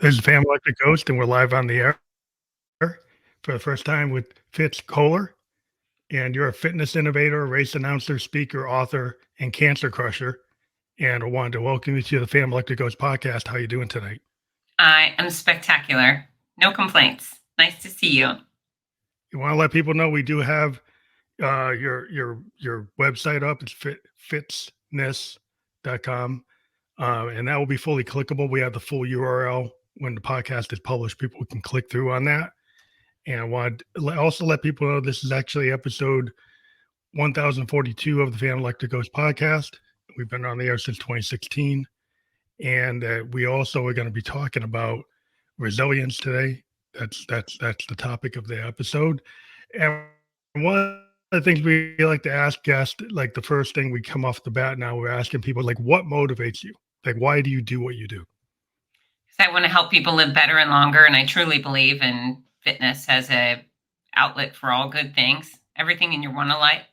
This is Family Like a Ghost, and we're live on the air for the first time with Fitz Koehler. And you're a fitness innovator, race announcer, speaker, author, and cancer crusher. And I wanted to welcome you to the Family Like a Ghost podcast. How you doing tonight? I am spectacular. No complaints. Nice to see you. You want to let people know we do have your website up. It's fitzness.com. And that will be fully clickable. We have the full URL when the podcast is published. People can click through on that. And I want to also let people know this is actually episode 1042 of the Fan Electric Ghost podcast. We've been on the air since 2016. And we also are going to be talking about resilience today. That's the topic of the episode. And one of the things we like to ask guests, like the first thing we come off the bat now, we're asking people, like, what motivates you? Like, why do you do what you do? Because I want to help people live better and longer, and I truly believe in fitness as a outlet for all good things. Everything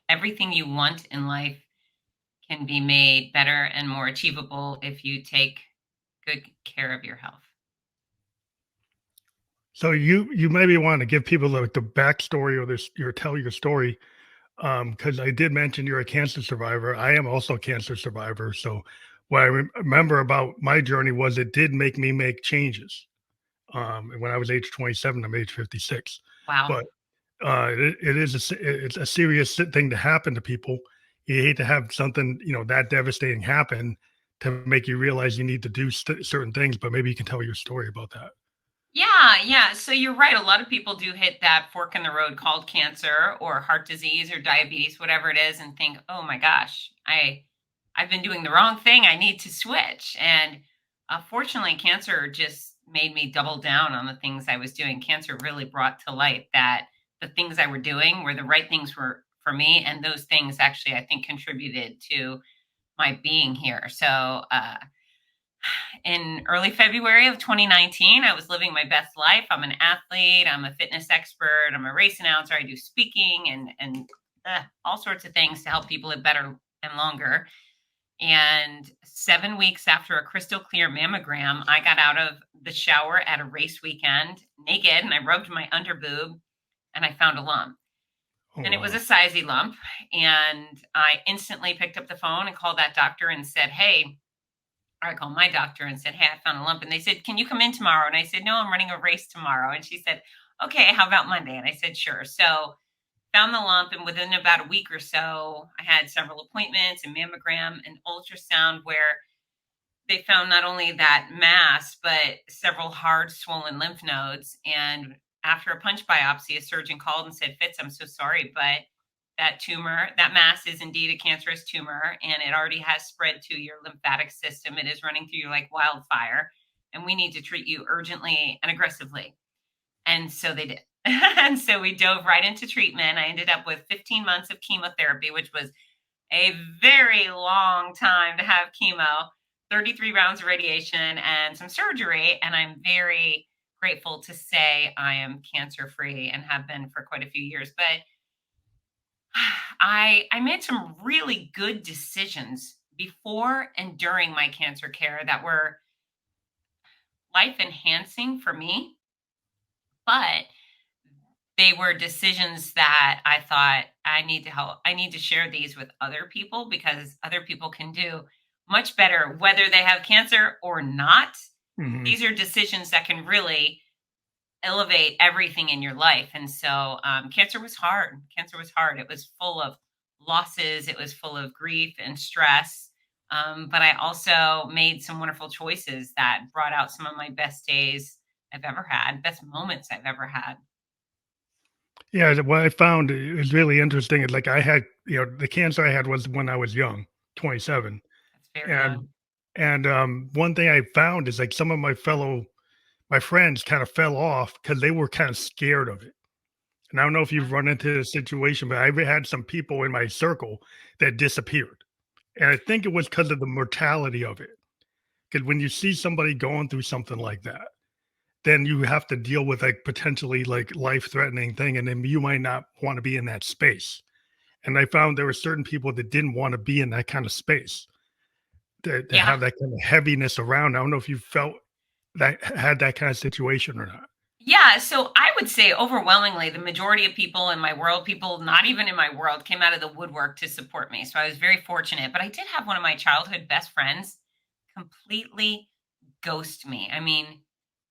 everything you want in life can be made better and more achievable if you take good care of your health. So you maybe want to give people like the backstory or this tell your story, because I did mention you're a cancer survivor. I am also a cancer survivor. So what I remember about my journey was it did make me make changes. And when I was age 27, I'm age 56. Wow. But it's a serious thing to happen to people. You hate to have something that devastating happen to make you realize you need to do certain things. But maybe you can tell your story about that. Yeah. So you're right. A lot of people do hit that fork in the road called cancer or heart disease or diabetes, whatever it is, and think, "Oh my gosh, I've been doing the wrong thing. I need to switch." And fortunately, cancer just made me double down on the things I was doing. Cancer really brought to light that the things I were doing were the right things for me, and those things actually, I think, contributed to my being here. So in early February of 2019, I was living my best life. I'm an athlete. I'm a fitness expert. I'm a race announcer. I do speaking and all sorts of things to help people live better and longer. And 7 weeks after a crystal clear mammogram, I got out of the shower at a race weekend naked, and I rubbed my underboob, and I found a lump. Oh, And it was wow. a sizey lump. And I instantly picked up the phone and called that doctor and said, "Hey," I called my doctor and said, "Hey, I found a lump." And they said, "Can you come in tomorrow?" And I said, "No, I'm running a race tomorrow." And she said, "Okay, how about Monday?" And I said, "Sure." So found the lump. And within about a week or so, I had several appointments, a mammogram, an ultrasound, where they found not only that mass, but several hard swollen lymph nodes. And after a punch biopsy, a surgeon called and said, "Fitz, I'm so sorry, but that mass is indeed a cancerous tumor, and it already has spread to your lymphatic system. It is running through you like wildfire, and we need to treat you urgently and aggressively." And so they did. And so we dove right into treatment. I ended up with 15 months of chemotherapy, which was a very long time to have chemo, 33 rounds of radiation, and some surgery. And I'm very grateful to say I am cancer free and have been for quite a few years. But I made some really good decisions before and during my cancer care that were life enhancing for me, but they were decisions that I thought I need to share these with other people because other people can do much better whether they have cancer or not. Hmm. These are decisions that can really elevate everything in your life. And so cancer was hard. Cancer was hard. It was full of losses, it was full of grief and stress. But I also made some wonderful choices that brought out some of my best days I've ever had, best moments I've ever had. Yeah, what I found is really interesting is like I had, the cancer I had was when I was young, 27. That's very And young. one thing I found is like some of my friends kind of fell off because they were kind of scared of it. And I don't know if you've run into this situation, but I've had some people in my circle that disappeared. And I think it was because of the mortality of it. Because when you see somebody going through something like that, then you have to deal with like potentially like life threatening thing. And then you might not want to be in that space. And I found there were certain people that didn't want to be in that kind of space, that Yeah. have that kind of heaviness around. I don't know if you felt that had that kind of situation or not? Yeah, so I would say overwhelmingly the majority of people in my world, people not even in my world, came out of the woodwork to support me. So I was very fortunate. But I did have one of my childhood best friends completely ghost me. I mean,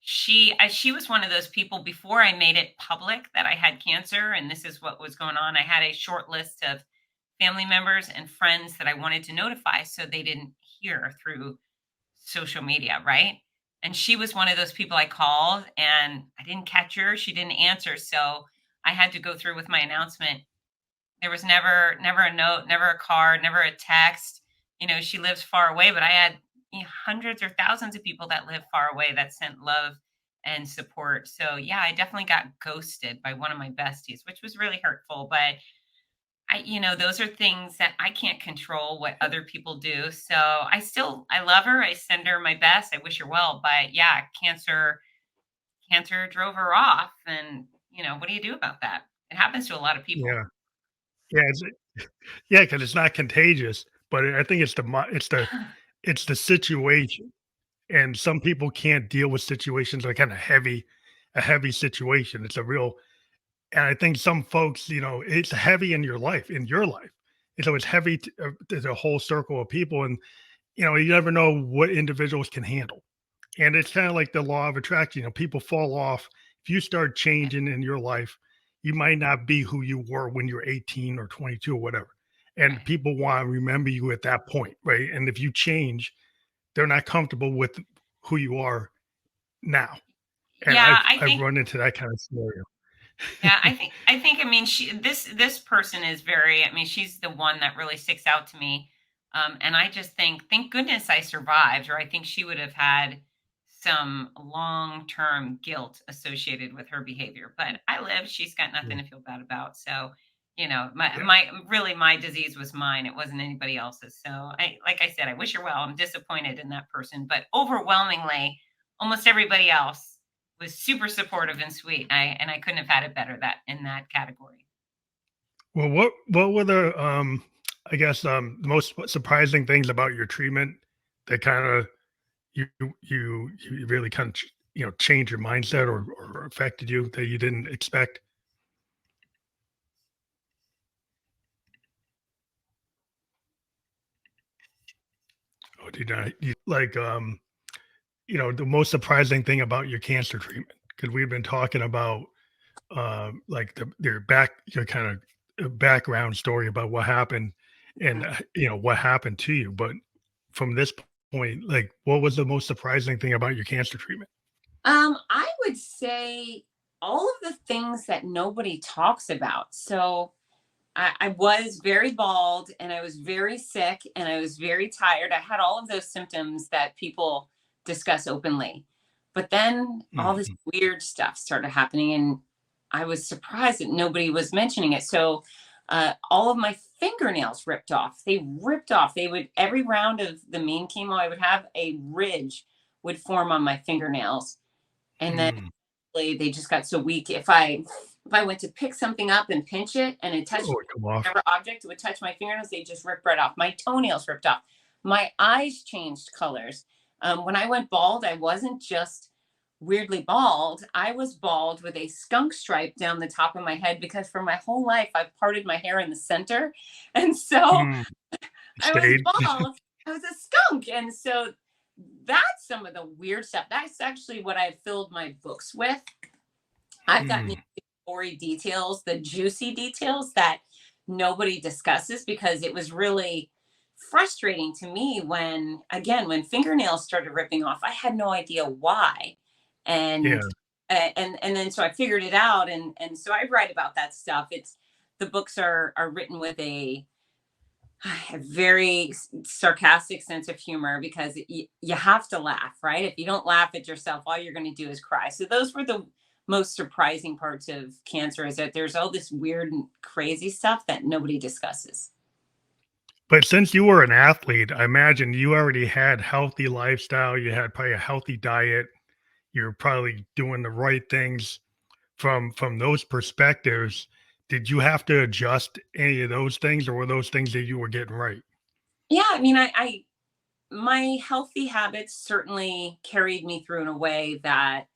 she was one of those people before I made it public that I had cancer and this is what was going on. I had a short list of family members and friends that I wanted to notify so they didn't hear through social media, right? And she was one of those people I called and I didn't catch her. She didn't answer. So I had to go through with my announcement. There was never a note, never a card, never a text. She lives far away, but I had hundreds or thousands of people that live far away that sent love and support. So yeah, I definitely got ghosted by one of my besties, which was really hurtful. But those are things that I can't control what other people do. So I love her. I send her my best. I wish her well. But yeah, cancer drove her off. And, what do you do about that? It happens to a lot of people. Yeah. Yeah, yeah, because it's not contagious, but I think it's the situation, and some people can't deal with situations like kinda a heavy situation. It's a real and I think some folks, it's heavy in your life, and so it's heavy to the whole circle of people, and, you never know what individuals can handle. And it's kind of like the law of attraction. People fall off. If you start changing in your life, you might not be who you were when you're 18 or 22 or whatever. And Right. people want to remember you at that point, right? And if you change, they're not comfortable with who you are now. And Yeah, I've run into that kind of scenario. I mean this person is very, I mean, she's the one that really sticks out to me. And I just think thank goodness I survived, or I think she would have had some long-term guilt associated with her behavior. But I lived, she's got Yeah. nothing to feel bad about. So, my Yeah. my disease was mine. It wasn't anybody else's. So like I said, I wish her well. I'm disappointed in that person, but overwhelmingly, almost everybody else was super supportive and sweet. I couldn't have had it better that in that category. Well, what were the I guess the most surprising things about your treatment that kind of you you really kind of change your mindset or affected you that you didn't expect? Or did not you like the most surprising thing about your cancer treatment? Because we've been talking about like their your kind of background story about what happened and Mhm. what happened to you. But from this point, like what was the most surprising thing about your cancer treatment? I would say all of the things that nobody talks about. So I was very bald and I was very sick and I was very tired. I had all of those symptoms that people discuss openly. But then all this Mhm. weird stuff started happening and I was surprised that nobody was mentioning it. So all of my fingernails ripped off. They ripped off. They would, every round of the mean chemo, I would have a ridge would form on my fingernails. And then Mm. they just got so weak. If I went to pick something up and pinch it and it touched Oh, it come off. whatever object, it would touch my fingernails, they just ripped right off. My toenails ripped off. My eyes changed colors. When I went bald, I wasn't just weirdly bald. I was bald with a skunk stripe down the top of my head because for my whole life I've parted my hair in the center. And so Mm. I was Stayed. bald. I was a skunk. And so that's some of the weird stuff. That's actually what I filled my books with. I've gotten Mm. into the gory details, the juicy details that nobody discusses because it was really frustrating to me when, again, when fingernails started ripping off, I had no idea why. And Yeah. and then so I figured it out and so I write about that stuff. It's the books are written with a very sarcastic sense of humor because you have to laugh, right? If you don't laugh at yourself, all you're going to do is cry. So those were the most surprising parts of cancer is that there's all this weird and crazy stuff that nobody discusses. But since you were an athlete, I imagine you already had healthy lifestyle. You had probably a healthy diet. You're probably doing the right things from those perspectives. Did you have to adjust any of those things, or were those things that you were getting right? Yeah, I mean, I my healthy habits certainly carried me through in a way that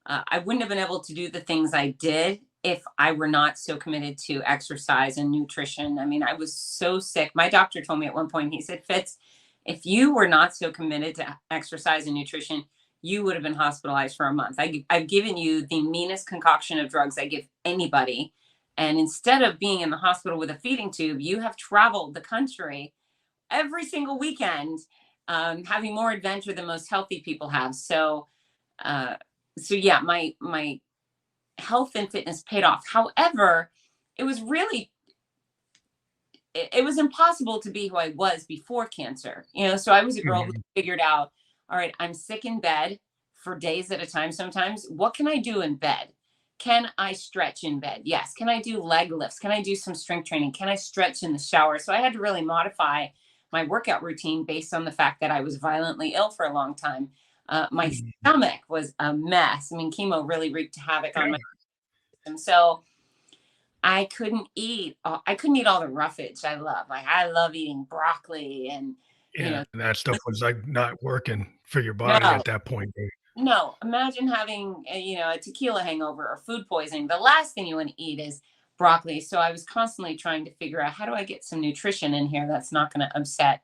I wouldn't have been able to do the things I did if I were not so committed to exercise and nutrition. I mean, I was so sick. My doctor told me at one point, he said, Fitz, if you were not so committed to exercise and nutrition, you would have been hospitalized for a month. I've given you the meanest concoction of drugs I give anybody. And instead of being in the hospital with a feeding tube, you have traveled the country every single weekend, having more adventure than most healthy people have. Uh, so yeah, my health and fitness paid off. However, it was really it was impossible to be who I was before cancer. So I was a girl who Mhm. figured out, all right, I'm sick in bed for days at a time sometimes. What can I do in bed? Can I stretch in bed? Yes. Can I do leg lifts? Can I do some strength training? Can I stretch in the shower? So I had to really modify my workout routine based on the fact that I was violently ill for a long time. My Mhm. stomach was a mess. I mean, chemo really wreaked havoc on Yeah. my system. So I couldn't eat all the roughage I love. Like I love eating broccoli and you Yeah, know, and that stuff was, like, not working for your body no, at that point, right? no. Imagine having a tequila hangover or food poisoning. The last thing you want to eat is broccoli. So I was constantly trying to figure out how do I get some nutrition in here that's not going to upset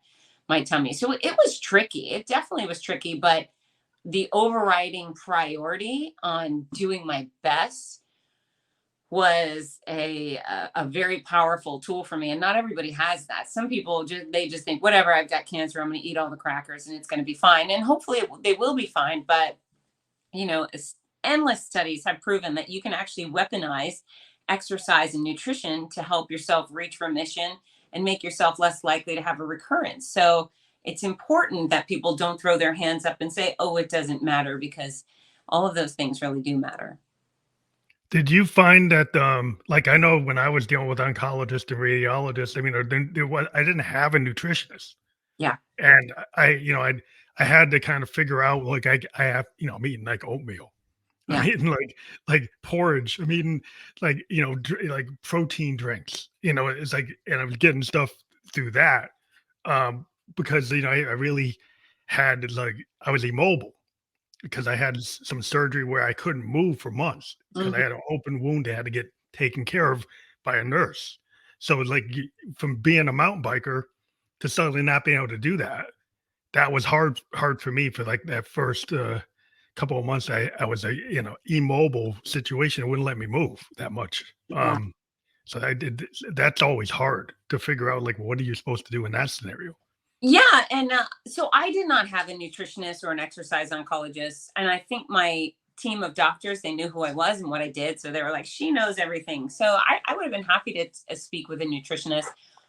my tummy. So it was tricky. It definitely was tricky, but the overriding priority on doing my best was a very powerful tool for me, and not everybody has that. Some people just think whatever, I've got cancer, I'm going to eat all the crackers and it's going to be fine, and hopefully they will be fine. But endless studies have proven that you can actually weaponize exercise and nutrition to help yourself reach remission and make yourself less likely to have a recurrence. So it's important that people don't throw their hands up and say, oh, it doesn't matter, because all of those things really do matter. Did you find that, like, I know when I was dealing with oncologists and radiologists, I mean, there was I didn't have a nutritionist, Yeah. and I had to kind of figure out, like, I have I'm eating, like, oatmeal. I'm Yeah. eating, like, porridge. I'm eating, like, like, protein drinks, it's like and I was getting stuff through that, um, because, I really had, like I was immobile. Because I had some surgery where I couldn't move for months because I Mhm. had an open wound that had to get taken care of by a nurse. So, like, from being a mountain biker to suddenly not being able to do that, that was hard for me for like that first couple of months. I was a immobile situation. It wouldn't let me move that much. Yeah. So I did. That's always hard to figure out. Like, what are you supposed to do in that scenario? Yeah, and so I did not have a nutritionist or an exercise oncologist, and I think my team of doctors, they knew who I was and what I did, so they were like, "She knows everything." So I would have been happy to speak with a nutritionist.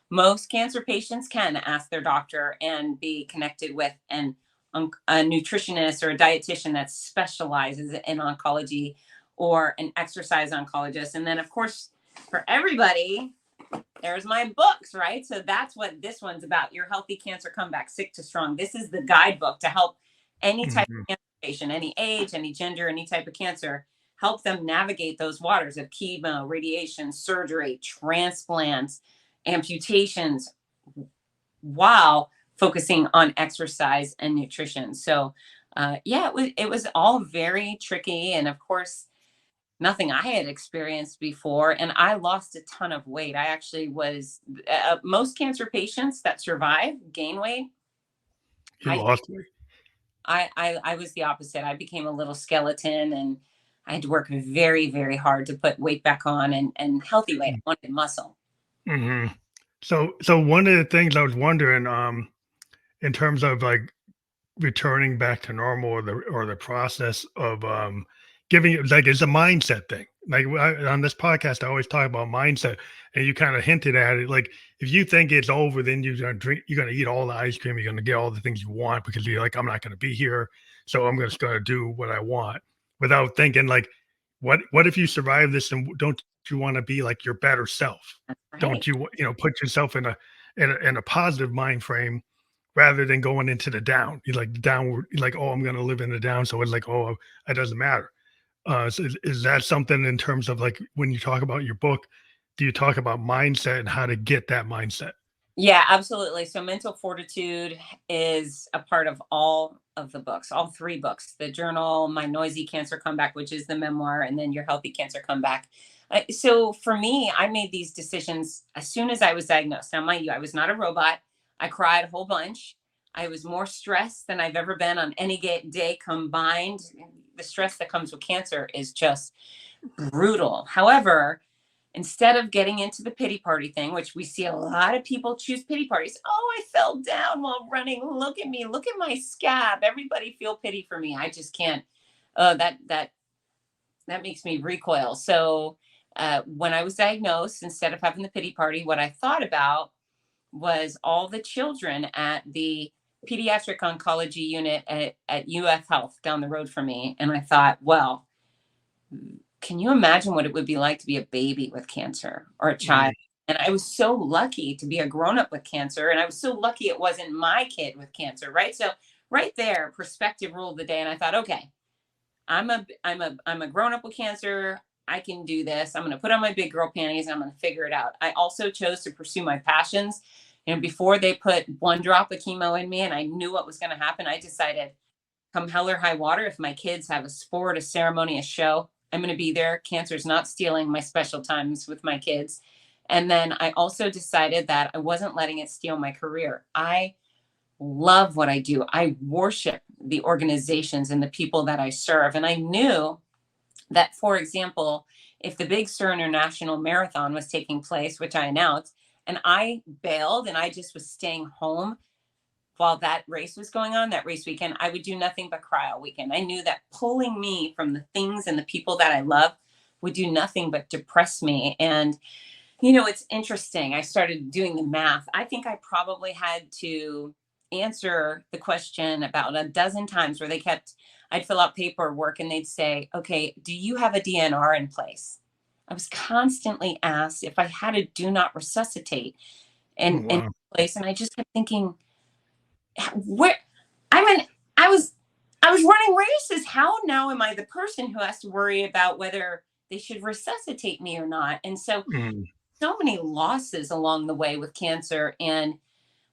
Most cancer patients can ask their doctor and be connected with a nutritionist or a dietitian that specializes in oncology, or an exercise oncologist, and then of course for everybody there's my books, right? So that's what this one's about. Your Healthy Cancer Comeback, Sick to Strong. This is the guidebook to help any type Mhm. of cancer patient, any age, any gender, any type of cancer, help them navigate those waters of chemo, radiation, surgery, transplants, amputations, while focusing on exercise and nutrition. So yeah, it was all very tricky. And of course, nothing I had experienced before. And I lost a ton of weight. I actually was, most cancer patients that survive gain weight. You I, lost me. I was the opposite. I became a little skeleton, and I had to work very, very hard to put weight back on, and healthy weight. I wanted muscle. Mhm. So one of the things I was wondering, in terms of like returning back to normal or the process of giving it like it's a mindset thing. Like on this podcast, I always talk about mindset, and you kind of hinted at it. Like if you think it's over, then you're gonna eat all the ice cream, you're gonna get all the things you want because you're like, I'm not gonna be here, so I'm just gonna do what I want without thinking like, what if you survive this and don't you want to be like your better self? That's Don't right. you put yourself in a positive mind frame rather than going into the down. You like downward, you're like, oh, I'm gonna live in the down. So it's like, oh, it doesn't matter. So is that something in terms of like when you talk about your book, do you talk about mindset and how to get that mindset? Yeah, absolutely. So mental fortitude is a part of all of the books, all three books, the journal, My Noisy Cancer Comeback, which is the memoir, and then Your Healthy Cancer Comeback. So for me, I made these decisions as soon as I was diagnosed. Now, mind you, I was not a robot. I cried a whole bunch. I was more stressed than I've ever been on any day combined. The stress that comes with cancer is just brutal. However, instead of getting into the pity party thing, which we see a lot of people choose pity parties. Oh, I fell down while running. Look at me. Look at my scab. Everybody feel pity for me. I just can't. That makes me recoil. So when I was diagnosed, instead of having the pity party, what I thought about was all the children at the pediatric oncology unit at UF Health down the road from me. And I thought, well, can you imagine what it would be like to be a baby with cancer or a child? And I was so lucky to be a grown up with cancer. And I was so lucky it wasn't my kid with cancer, right? So right there, perspective ruled the day. And I thought, okay, I'm a grown up with cancer. I can do this. I'm going to put on my big girl panties and I'm going to figure it out. I also chose to pursue my passions. And before they put one drop of chemo in me and I knew what was going to happen, I decided, come hell or high water, if my kids have a sport, a ceremony, a show, I'm going to be there. Cancer's not stealing my special times with my kids. And then I also decided that I wasn't letting it steal my career. I love what I do. I worship the organizations and the people that I serve. And I knew that, for example, if the big Sur International Marathon was taking place, which I announced, and I bailed and I just was staying home while that race was going on, that race weekend, I would do nothing but cry all weekend. I knew that pulling me from the things and the people that I love would do nothing but depress me. And, it's interesting. I started doing the math. I think I probably had to answer the question about a dozen times where I'd fill out paperwork and they'd say, okay, do you have a DNR in place? I was constantly asked if I had a do not resuscitate in place. And I just kept thinking, where I mean, I was I was running races. How now am I the person who has to worry about whether they should resuscitate me or not? And so many losses along the way with cancer. And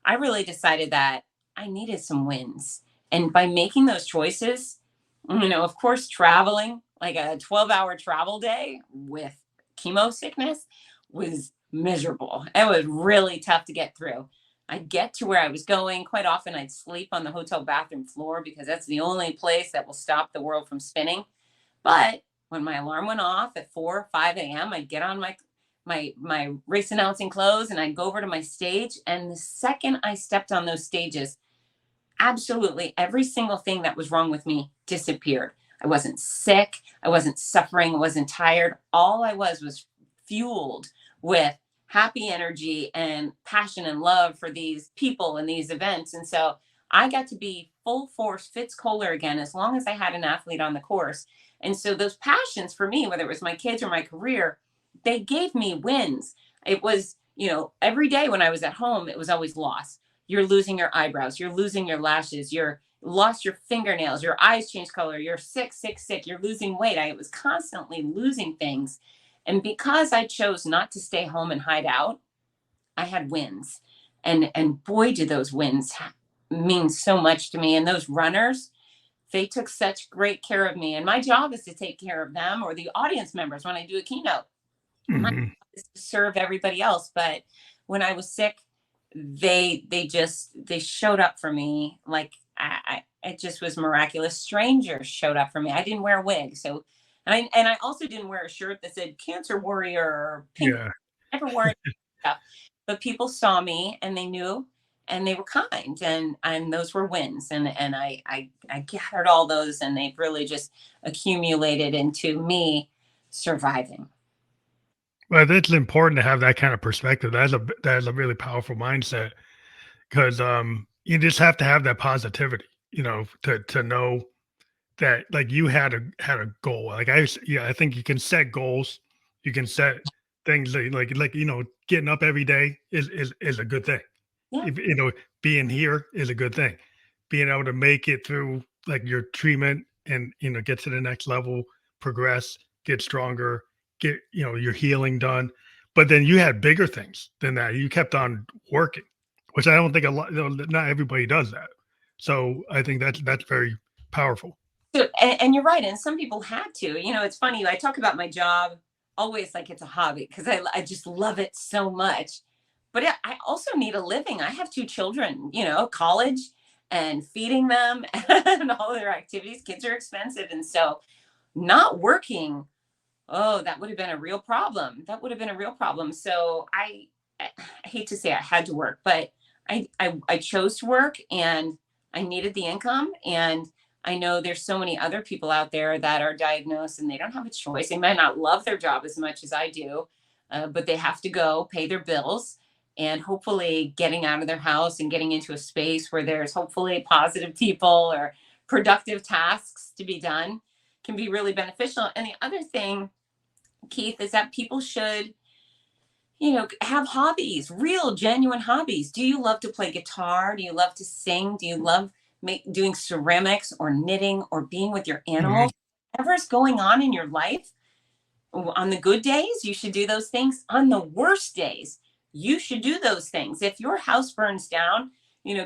I really decided that I needed some wins. And by making those choices, of course, traveling like a 12-hour travel day with chemo sickness was miserable. It was really tough to get through. I'd get to where I was going. Quite often, I'd sleep on the hotel bathroom floor because that's the only place that will stop the world from spinning. But when my alarm went off at 4 or 5 a.m., I'd get on my race announcing clothes and I'd go over to my stage. And the second I stepped on those stages, absolutely every single thing that was wrong with me disappeared. I wasn't sick. I wasn't suffering. I wasn't tired. All I was fueled with happy energy and passion and love for these people and these events. And so I got to be full force Fitz Koehler again, as long as I had an athlete on the course. And so those passions for me, whether it was my kids or my career, they gave me wins. It was, every day when I was at home, it was always loss. You're losing your eyebrows, you're losing your lashes, you're lost your fingernails, your eyes change color, you're sick, you're losing weight. I was constantly losing things. And because I chose not to stay home and hide out, I had wins. And boy, did those wins mean so much to me. And those runners, they took such great care of me. And my job is to take care of them or the audience members when I do a keynote. My job is to serve everybody else. But when I was sick, they showed up for me like it just was miraculous. Strangers showed up for me. I didn't wear a wig, so and I also didn't wear a shirt that said "Cancer Warrior" or pink. Yeah. I never wore stuff, but people saw me and they knew, and they were kind, and those were wins, and I gathered all those, and they've really just accumulated into me surviving. Well, it's important to have that kind of perspective. That is a really powerful mindset because you just have to have that positivity, to know that like you had a goal. Like I think you can set goals. You can set things like getting up every day is a good thing. Yeah. Being here is a good thing. Being able to make it through like your treatment and get to the next level, progress, get stronger, get your healing done. But then you had bigger things than that. You kept on working. which I don't think a lot, not everybody does that. So I think that's very powerful. So, and you're right. And some people had to. It's funny. I talk about my job always like it's a hobby because I just love it so much. But I also need a living. I have two children, college and feeding them and all their activities. Kids are expensive. And so not working, oh, that would have been a real problem. That would have been a real problem. So I hate to say I had to work, but I chose to work and I needed the income. And I know there's so many other people out there that are diagnosed and they don't have a choice. They might not love their job as much as I do, but they have to go pay their bills. And hopefully getting out of their house and getting into a space where there's hopefully positive people or productive tasks to be done can be really beneficial. And the other thing, Keith, is that people should, have hobbies, real, genuine hobbies. Do you love to play guitar? Do you love to sing? Do you love doing ceramics or knitting or being with your animals? Whatever's going on in your life, on the good days, you should do those things. On the worst days, you should do those things. If your house burns down,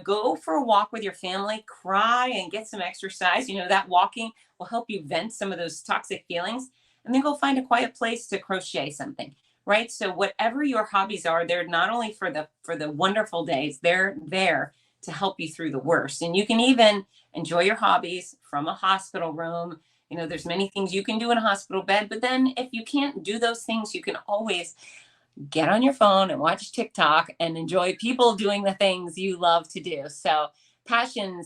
go for a walk with your family, cry and get some exercise. That walking will help you vent some of those toxic feelings, and then go find a quiet place to crochet something, right? So whatever your hobbies are, they're not only for the wonderful days, they're there to help you through the worst. And you can even enjoy your hobbies from a hospital room. There's many things you can do in a hospital bed, but then if you can't do those things, you can always get on your phone and watch TikTok and enjoy people doing the things you love to do. So passion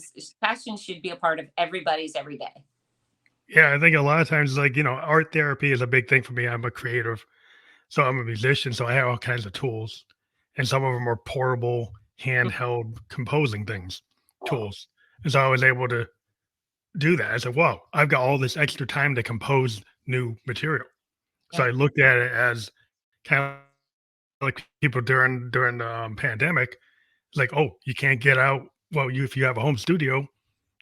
should be a part of everybody's every day. Yeah, I think a lot of times, like, art therapy is a big thing for me. I'm a creative, so I'm a musician, so I have all kinds of tools, and some of them are portable, handheld composing tools. And so I was able to do that. I said, "Whoa, I've got all this extra time to compose new material." So I looked at it as kind of like people during the pandemic, like, oh, you can't get out. Well, if you have a home studio,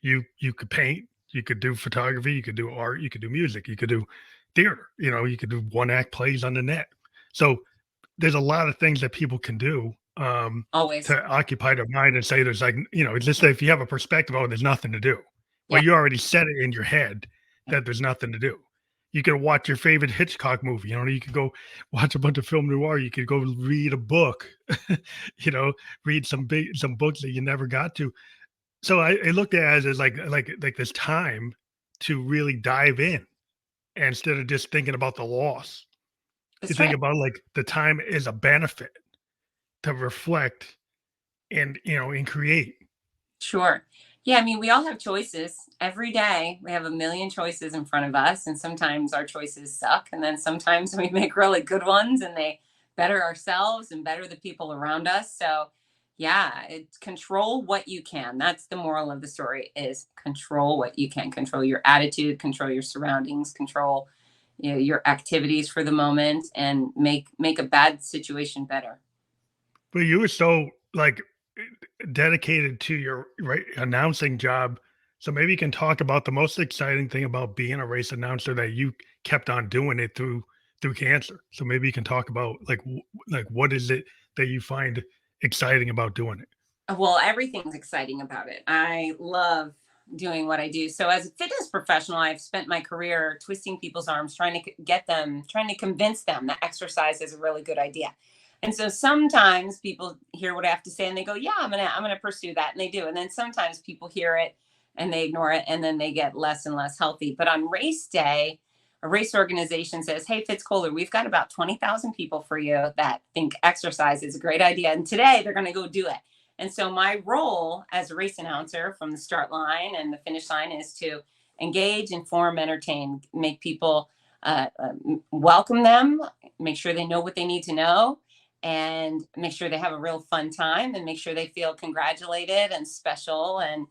you could paint, you could do photography, you could do art, you could do music, you could do theater. You could do one act plays on the net. So there's a lot of things that people can do Always. to occupy their mind and say there's like, it's just that if you have a perspective, oh, there's nothing to do. Well, you already set it in your head that there's nothing to do. You could watch your favorite Hitchcock movie. You could go watch a bunch of film noir. You could go read a book. Read some books that you never got to. So I looked at it as like this time to really dive in, instead of just thinking about the loss. That's You think right. about like the time is a benefit to reflect and create. Sure. Yeah, I mean, we all have choices every day. We have a million choices in front of us, and sometimes our choices suck, and then sometimes we make really good ones and they better ourselves and better the people around us. So, yeah, it's control what you can. That's the moral of the story, is control what you can. Control your attitude, control your surroundings, control your activities for the moment, and make a bad situation better. But you were so like dedicated to your announcing job. So maybe you can talk about the most exciting thing about being a race announcer, that you kept on doing it through cancer. So maybe you can talk about like what is it that you find exciting about doing it? Well, everything's exciting about it. I love doing what I do. So as a fitness professional, I've spent my career twisting people's arms, trying to trying to convince them that exercise is a really good idea. And so sometimes people hear what I have to say and they go, "Yeah, I'm going to pursue that." And they do. And then sometimes people hear it and they ignore it, and then they get less and less healthy. But on race day, a race organization says, "Hey, Fitz Koehler, we've got about 20,000 people for you that think exercise is a great idea. And today they're going to go do it." And so my role as a race announcer from the start line and the finish line is to engage, inform, entertain, make people welcome them, make sure they know what they need to know, and make sure they have a real fun time, and make sure they feel congratulated and special. And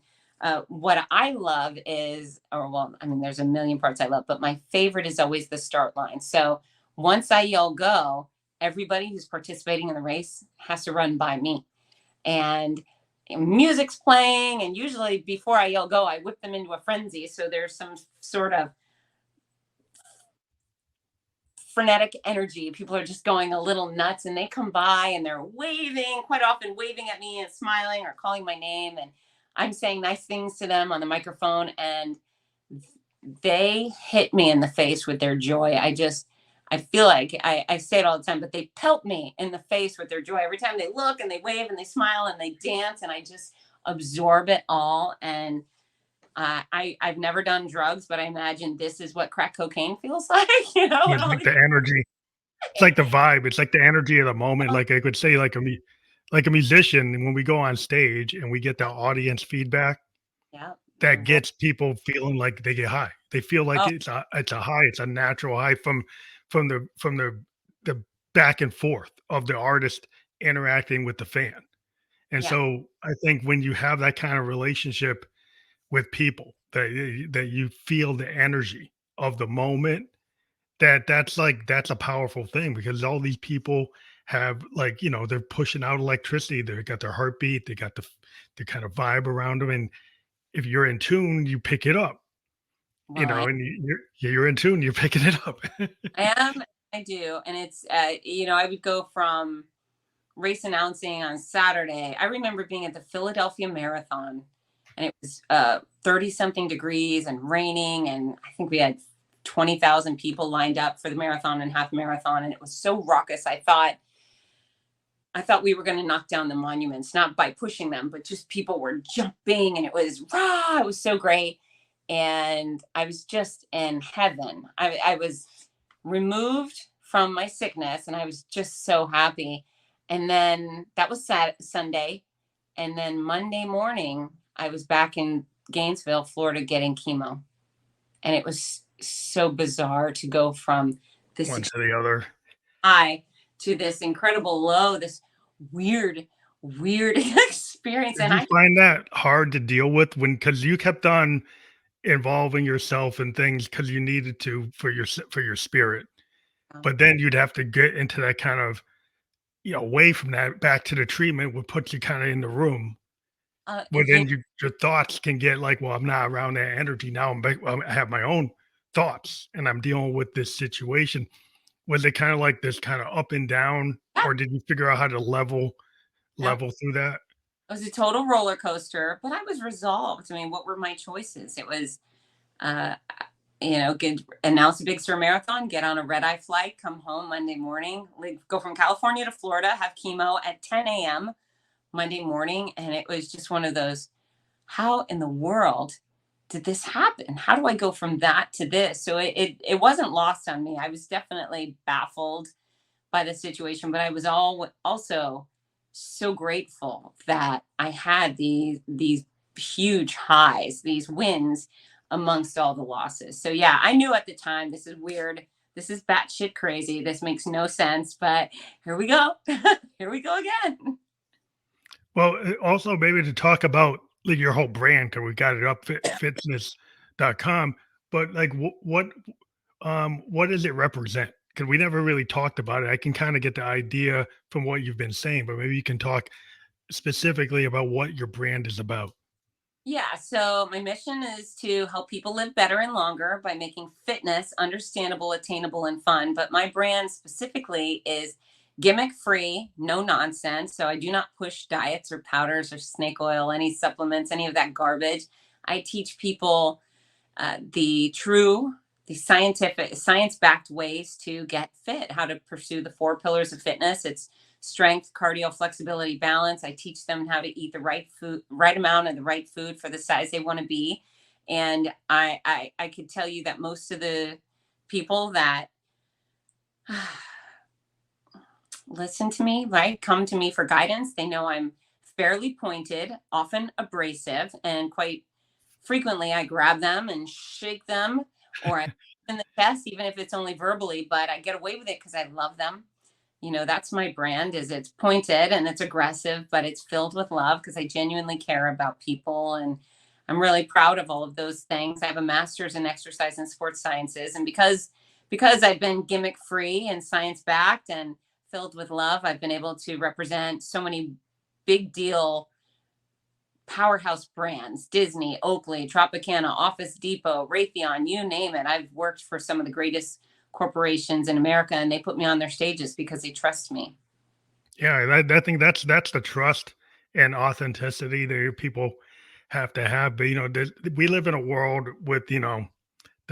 what I love is, or well, I mean, there's a million parts I love, but my favorite is always the start line. So once I yell go, everybody who's participating in the race has to run by me. And music's playing, and usually before I yell go, I whip them into a frenzy. So there's some sort of frenetic energy. People are just going a little nuts, and they come by and they're waving, quite often waving at me and smiling or calling my name. And I'm saying nice things to them on the microphone, and they hit me in the face with their joy. I feel like I say it all the time, but they pelt me in the face with their joy. Every time they look and they wave and they smile and they dance, and I just absorb it all. And I've never done drugs, but I imagine this is what crack cocaine feels like, and It's all like the energy. It's like the vibe. It's like the energy of the moment. Like I could say, like a musician, when we go on stage and we get the audience feedback, yeah. that Mhm. gets people feeling like they get high. They feel like Oh, it's a high. It's a natural high from the back and forth of the artist interacting with the fan. And yeah. so I think when you have that kind of relationship with people, that you feel the energy of the moment, that's a powerful thing, because all these people have, like, they're pushing out electricity. They got their heartbeat. They got the kind of vibe around them, and if you're in tune, you pick it up, Well, and you're in tune, you're picking it up. I am. I do. And it's, I would go from race announcing on Saturday. I remember being at the Philadelphia Marathon, and it was 30 something degrees and raining. And I think we had 20,000 people lined up for the marathon and half marathon. And it was so raucous. I thought we were going to knock down the monuments, not by pushing them, but just people were jumping, and it was rah, it was so great. And I was just in heaven. I was removed from my sickness, and I was just so happy. And then that was Sunday. And then Monday morning, I was back in Gainesville, Florida, getting chemo. And it was so bizarre to go from this One to the other. high to this incredible low, this weird, weird experience. Did And you I, find that hard to deal with, because you kept on involving yourself in things because you needed to for your spirit, but then you'd have to get into that kind of, away from that back to the treatment would put you kind of in the room, where yeah, then your thoughts can get like, well, I'm not around that energy now. I have my own thoughts and I'm dealing with this situation. Was it kind of like this kind of up and down, or did you figure out how to no, level through that? it was a total roller coaster, but I was resolved. I mean, what were my choices? It was, uh, announce a big Sur Marathon, get on a red eye flight, come home Monday morning, go from California to Florida, have chemo at 10 a.m. Monday morning. And it was just one of those, how in the world did this happen? How do I go from that to this? So it wasn't lost on me. I was definitely baffled by the situation, but I was also so grateful that I had these huge highs, these wins amongst all the losses. So yeah, I knew at the time, this is weird. This is batshit crazy. This makes no sense, but here we go. Here we go again. Well, also maybe to talk about like your whole brand, because we got it up, fitzness.com, but like what does it represent? Because we never really talked about it. I can kind of get the idea from what you've been saying, but maybe you can talk specifically about what your brand is about. Yeah, so my mission is to help people live better and longer by making fitness understandable, attainable, and fun. But my brand specifically is gimmick free, no nonsense. So I do not push diets or powders or snake oil, any supplements, any of that garbage. I teach people the scientific, science backed ways to get fit, how to pursue the four pillars of fitness. It's strength, cardio, flexibility, balance. I teach them how to eat the right food, right amount of the right food for the size they want to be. And I could tell you that most of the people that listen to me, right, come to me for guidance, they know I'm fairly pointed, often abrasive, and quite frequently I grab them and shake them, or I in the chest, even if it's only verbally, but I get away with it because I love them. That's my brand, is it's pointed and it's aggressive, but it's filled with love because I genuinely care about people. And I'm really proud of all of those things. I have a master's in exercise and sports sciences. And because I've been gimmick free and science backed and filled with love, I've been able to represent so many big deal powerhouse brands: Disney, Oakley, Tropicana, Office Depot, Raytheon, you name it. I've worked for some of the greatest corporations in America, and they put me on their stages because they trust me. Yeah, I think that's the trust and authenticity that people have to have. But we live in a world with the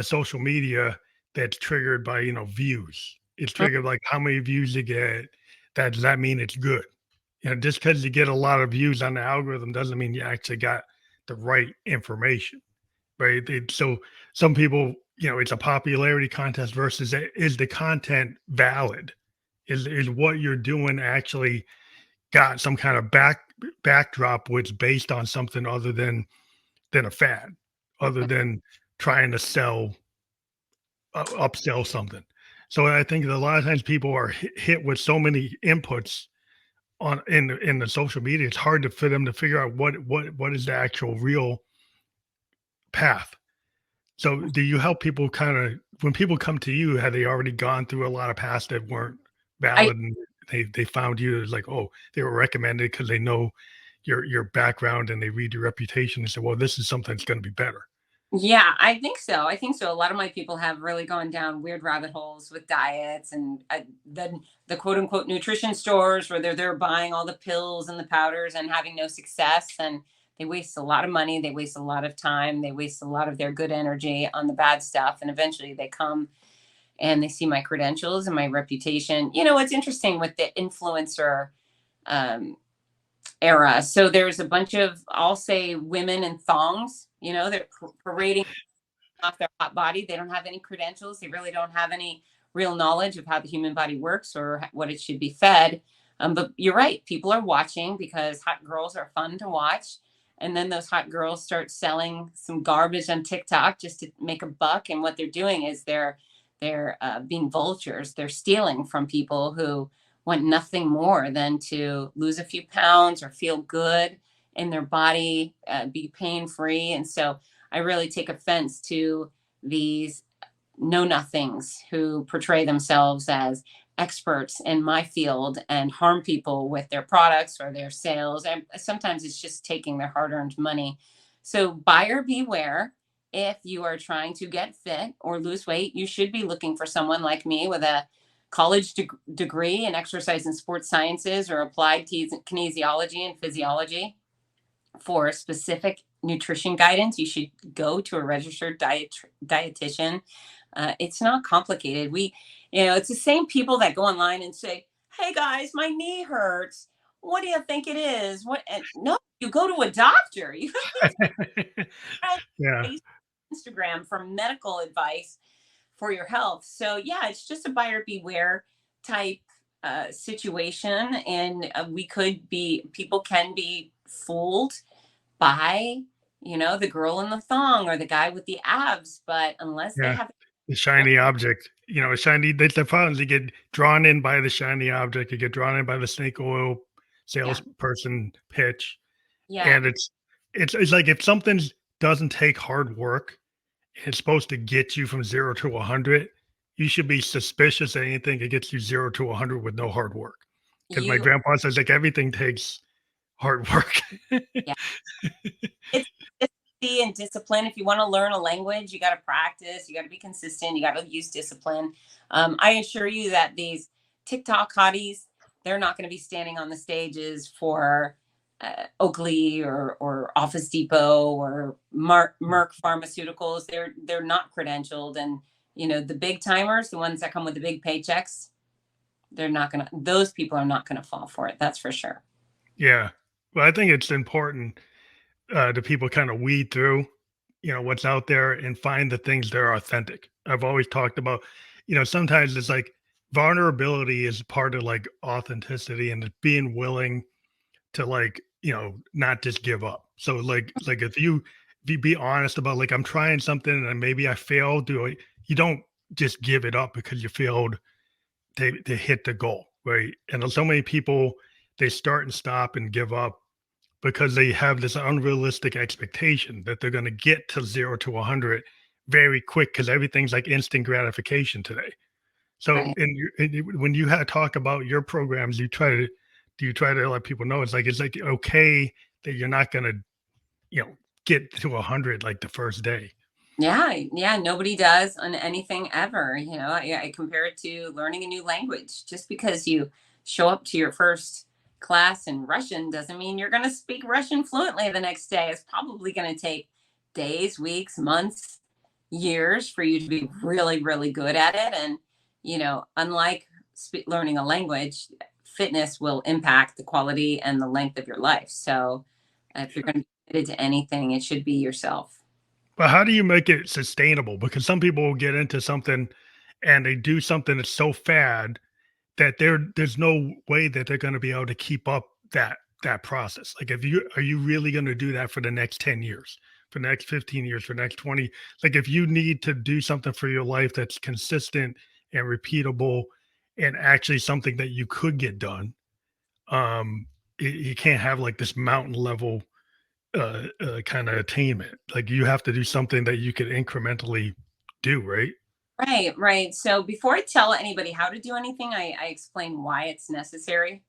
social media that's triggered by views. It's triggered like how many views you get. Does that mean it's good? Just because you get a lot of views on the algorithm doesn't mean you actually got the right information, right? So some people, it's a popularity contest versus is the content valid? Is what you're doing actually got some kind of backdrop which based on something other than a fad, other than trying to upsell something. So I think that a lot of times people are hit with so many inputs on in the social media. It's hard for them to figure out what is the actual real path. So do you help people kind of when people come to you, have they already gone through a lot of paths that weren't I valid and they found you as like, oh, they were recommended because they know your background and they read your reputation and say, well, this is something that's going to be better. Yeah, I think so. I think so. A lot of my people have really gone down weird rabbit holes with diets and the quote unquote nutrition stores where they're buying all the pills and the powders and having no success. And they waste a lot of money. They waste a lot of time. They waste a lot of their good energy on the bad stuff. And eventually they come and they see my credentials and my reputation. What's interesting with the influencer um, era. So there's a bunch of, I'll say, women in thongs, they're parading off their hot body. They don't have any credentials. They really don't have any real knowledge of how the human body works or what it should be fed. But you're right. People are watching because hot girls are fun to watch. And then those hot girls start selling some garbage on TikTok just to make a buck. And what they're doing is they're being vultures. They're stealing from people who want nothing more than to lose a few pounds or feel good in their body, be pain free. And so I really take offense to these know nothings who portray themselves as experts in my field and harm people with their products or their sales. And sometimes it's just taking their hard earned money. So buyer beware. If you are trying to get fit or lose weight, you should be looking for someone like me with a college degree in exercise and sports sciences or applied kinesiology and physiology. For specific nutrition guidance, you should go to a registered dietitian. It's not complicated. It's the same people that go online and say, "Hey guys, my knee hurts. What do you think it is?" No, you go to a doctor. You Yeah. Instagram for medical advice for your health. So yeah, it's just a buyer beware type situation, and people can be fooled by the girl in the thong or the guy with the abs, but unless they Yeah. have The shiny object, shiny, that's the problems. You get drawn in by the shiny object, you get drawn in by the snake oil yeah salesperson pitch. yeah And it's like if something doesn't take hard work, it's supposed to get you from 0 to 100, you should be suspicious of anything that gets you 0 to 100 with no hard work. Because my you grandpa says like everything takes hard work. yeah it's consistency and discipline. If you want to learn a language, you got to practice, you got to be consistent, you got to use discipline. I assure you that these TikTok hotties, they're not going to be standing on the stages for Oakley or Office Depot or Merck Pharmaceuticals. They're not credentialed, and the big timers, the ones that come with the big paychecks, those people are not gonna fall for it. That's for sure. Yeah. Well, I think it's important to people kind of weed through, what's out there and find the things that are authentic. I've always talked about, sometimes it's like vulnerability is part of like authenticity and being willing to like, not just give up. So like if you be honest about like I'm trying something and maybe I failed, you don't just give it up because you failed to hit the goal, right? And so many people they start and stop and give up because they have this unrealistic expectation that they're going to get to 0 to 100 very quick because everything's like instant gratification today. So, Right. when you had talk about your programs, do you try to let people know it's like okay that you're not going to, you know, get to 100 like the first day? Yeah, nobody does on anything ever. I compare it to learning a new language. Just because you show up to your first class in Russian doesn't mean you're going to speak Russian fluently the next day. It's probably going to take days, weeks, months, years for you to be really, really good at it. And, unlike learning a language, fitness will impact the quality and the length of your life. So if you're going to be committed to anything, it should be yourself. But how do you make it sustainable? Because some people will get into something and they do something that's so fad that there's no way that they're going to be able to keep up that process. Like, if you are you really going to do that for the next 10 years, for the next 15 years, for the next 20? Like, if you need to do something for your life that's consistent and repeatable and actually something that you could get done, you can't have like this mountain level kind of attainment. Like, you have to do something that you could incrementally do, right? Right, right. So before I tell anybody how to do anything, I explain why it's necessary.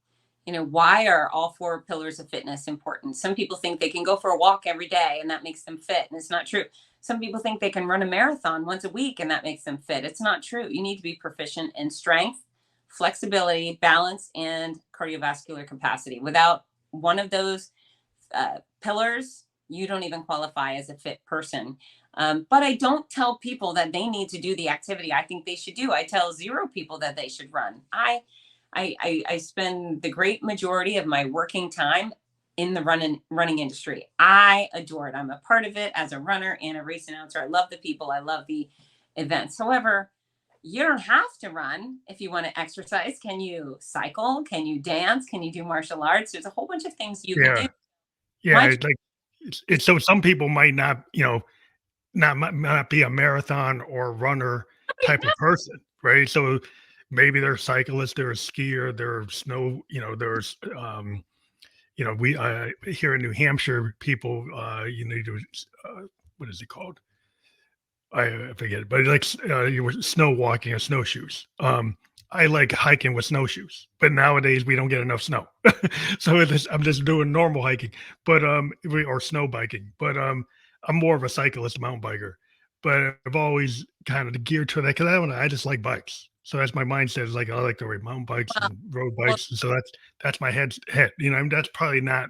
Why are all four pillars of fitness important? Some people think they can go for a walk every day and that makes them fit, and it's not true. Some people think they can run a marathon once a week and that makes them fit. It's not true. You need to be proficient in strength, flexibility, balance, and cardiovascular capacity. Without one of those pillars, you don't even qualify as a fit person. But I don't tell people that they need to do the activity I think they should do. I tell zero people that they should run. I spend the great majority of my working time in the running industry. I adore it. I'm a part of it as a runner and a race announcer. I love the people. I love the events. However, you don't have to run if you want to exercise. Can you cycle? Can you dance? Can you do martial arts? There's a whole bunch of things you can Yeah. do. Yeah. My Like, it's so some people might not, not be a marathon or runner type of person, right? So maybe they're a cyclist, they're a skier, they're snow, there's we here in New Hampshire, people you need to what is it called? I forget it, but like you were snow walking or snowshoes. I like hiking with snowshoes, but nowadays we don't get enough snow, so I'm just doing normal hiking, but or snow biking. But I'm more of a cyclist, mountain biker. But I've always kind of geared to that because I just like bikes. So that's my mindset, is like I like to ride mountain bikes well, and road well, bikes, and so that's my head. I mean, that's probably not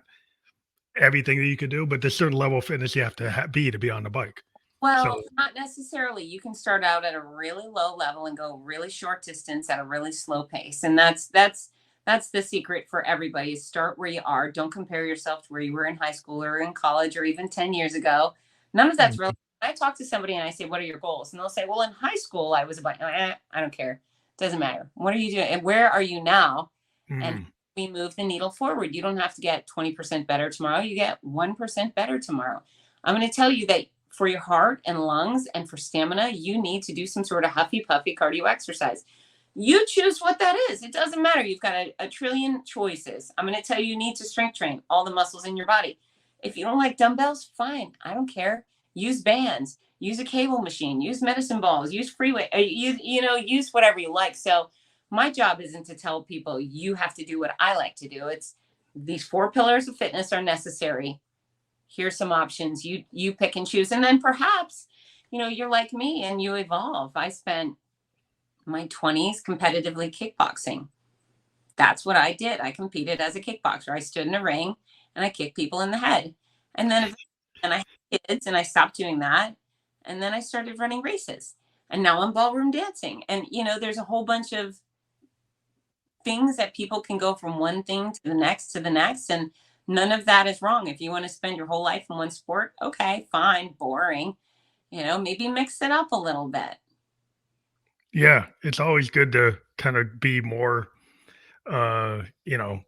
everything that you could do, but there's a certain level of fitness you have to be on the bike. So Well, not necessarily. You can start out at a really low level and go really short distance at a really slow pace. And that's the secret for everybody. Is start where you are. Don't compare yourself to where you were in high school or in college or even 10 years ago. None of that's really. I talk to somebody and I say, "What are your goals?" And they'll say, "Well, in high school I was about I don't care. Doesn't matter. What are you doing? And where are you now?" And mm, we move the needle forward. You don't have to get 20% better tomorrow. You get 1% better tomorrow. I'm going to tell you that for your heart and lungs and for stamina, you need to do some sort of huffy puffy cardio exercise. You choose what that is. It doesn't matter. You've got a trillion choices. I'm going to tell you, you need to strength train all the muscles in your body. If you don't like dumbbells, fine. I don't care. Use bands, use a cable machine, use medicine balls, use free weight, use whatever you like. So my job isn't to tell people you have to do what I like to do. It's these four pillars of fitness are necessary. Here's some options. You pick and choose, and then perhaps you're like me and you evolve. I spent my 20s competitively kickboxing. That's what I did. I competed as a kickboxer. I stood in a ring and I kicked people in the head. And then and I had kids and I stopped doing that. And then I started running races. And now I'm ballroom dancing. And there's a whole bunch of things that people can go from one thing to the next to the next. And none of that is wrong. If you want to spend your whole life in one sport, okay, fine, boring. Maybe mix it up a little bit. yeah, it's always good to kind of be more, uh, you know,